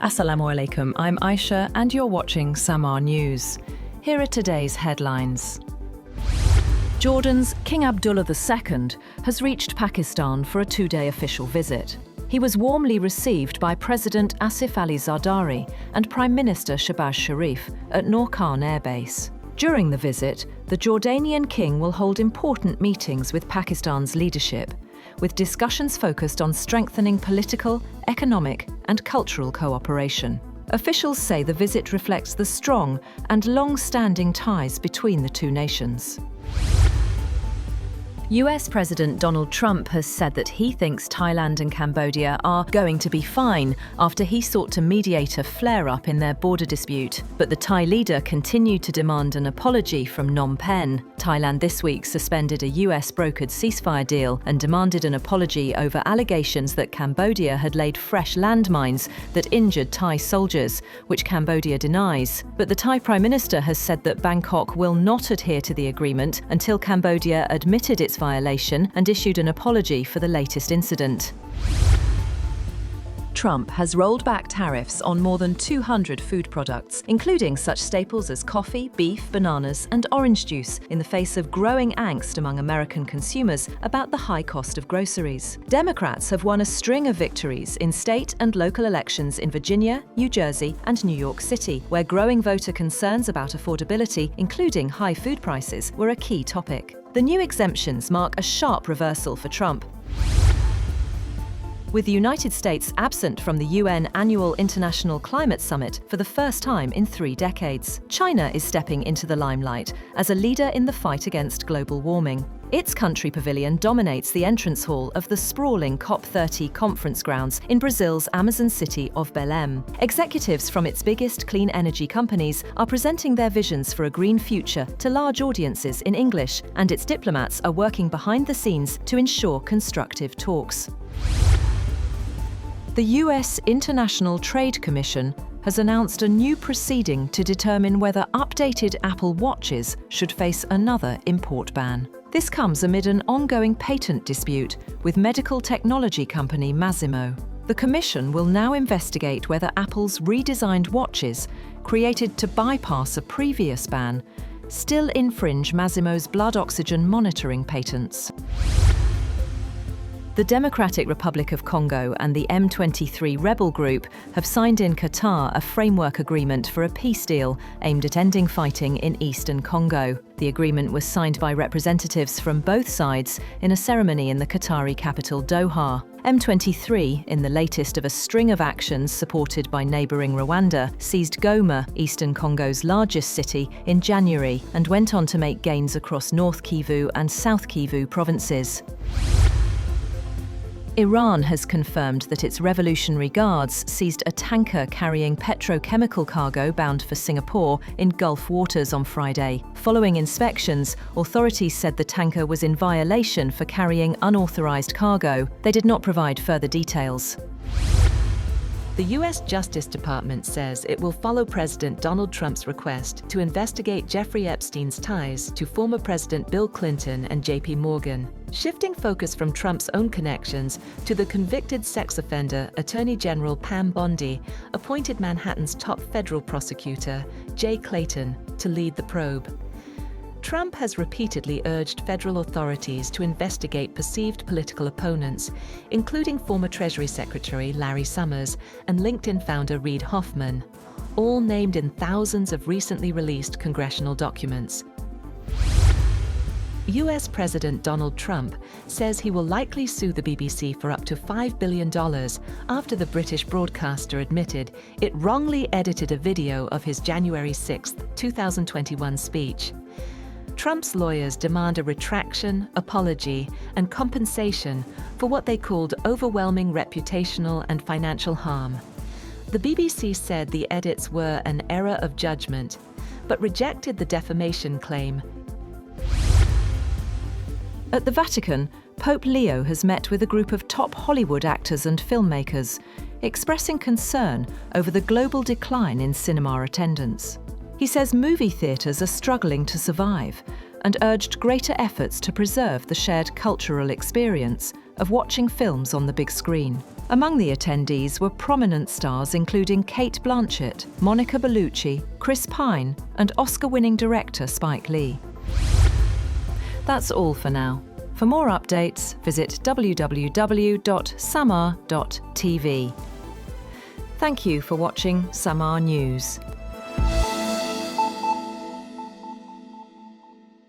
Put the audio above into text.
Assalamu alaikum, I'm Aisha and you're watching Samaa News. Here are today's headlines. Jordan's King Abdullah II has reached Pakistan for a two-day official visit. He was warmly received by President Asif Ali Zardari and Prime Minister Shehbaz Sharif at Noor Khan Air Base. During the visit, the Jordanian king will hold important meetings with Pakistan's leadership, with discussions focused on strengthening political, economic, and cultural cooperation. Officials say the visit reflects the strong and long-standing ties between the two nations. US President Donald Trump has said that he thinks Thailand and Cambodia are going to be fine after he sought to mediate a flare-up in their border dispute. But the Thai leader continued to demand an apology from Phnom Penh. Thailand this week suspended a US-brokered ceasefire deal and demanded an apology over allegations that Cambodia had laid fresh landmines that injured Thai soldiers, which Cambodia denies. But the Thai Prime Minister has said that Bangkok will not adhere to the agreement until Cambodia admitted its violation and issued an apology for the latest incident. Trump has rolled back tariffs on more than 200 food products, including such staples as coffee, beef, bananas, and orange juice, in the face of growing angst among American consumers about the high cost of groceries. Democrats have won a string of victories in state and local elections in Virginia, New Jersey, and New York City, where growing voter concerns about affordability, including high food prices, were a key topic. The new exemptions mark a sharp reversal for Trump. With the United States absent from the UN Annual International Climate Summit for the first time in 3 decades, China is stepping into the limelight as a leader in the fight against global warming. Its country pavilion dominates the entrance hall of the sprawling COP30 conference grounds in Brazil's Amazon city of Belém. Executives from its biggest clean energy companies are presenting their visions for a green future to large audiences in English, and its diplomats are working behind the scenes to ensure constructive talks. The US International Trade Commission has announced a new proceeding to determine whether updated Apple Watches should face another import ban. This comes amid an ongoing patent dispute with medical technology company Masimo. The Commission will now investigate whether Apple's redesigned watches, created to bypass a previous ban, still infringe Masimo's blood oxygen monitoring patents. The Democratic Republic of Congo and the M23 rebel group have signed in Qatar a framework agreement for a peace deal aimed at ending fighting in eastern Congo. The agreement was signed by representatives from both sides in a ceremony in the Qatari capital Doha. M23, in the latest of a string of actions supported by neighbouring Rwanda, seized Goma, eastern Congo's largest city, in January and went on to make gains across North Kivu and South Kivu provinces. Iran has confirmed that its Revolutionary Guards seized a tanker carrying petrochemical cargo bound for Singapore in Gulf waters on Friday. Following inspections, authorities said the tanker was in violation for carrying unauthorized cargo. They did not provide further details. The U.S. Justice Department says it will follow President Donald Trump's request to investigate Jeffrey Epstein's ties to former President Bill Clinton and J.P. Morgan, shifting focus from Trump's own connections to the convicted sex offender Attorney General Pam Bondi appointed Manhattan's top federal prosecutor, Jay Clayton, to lead the probe. Trump has repeatedly urged federal authorities to investigate perceived political opponents, including former Treasury Secretary Larry Summers and LinkedIn founder Reid Hoffman, all named in thousands of recently released congressional documents. US President Donald Trump says he will likely sue the BBC for up to $5 billion after the British broadcaster admitted it wrongly edited a video of his January 6, 2021 speech. Trump's lawyers demand a retraction, apology, and compensation for what they called overwhelming reputational and financial harm. The BBC said the edits were an error of judgment, but rejected the defamation claim. At the Vatican, Pope Leo has met with a group of top Hollywood actors and filmmakers, expressing concern over the global decline in cinema attendance. He says movie theatres are struggling to survive and urged greater efforts to preserve the shared cultural experience of watching films on the big screen. Among the attendees were prominent stars including Cate Blanchett, Monica Bellucci, Chris Pine, and Oscar-winning director Spike Lee. That's all for now. For more updates, visit www.samaa.tv. Thank you for watching Samaa News.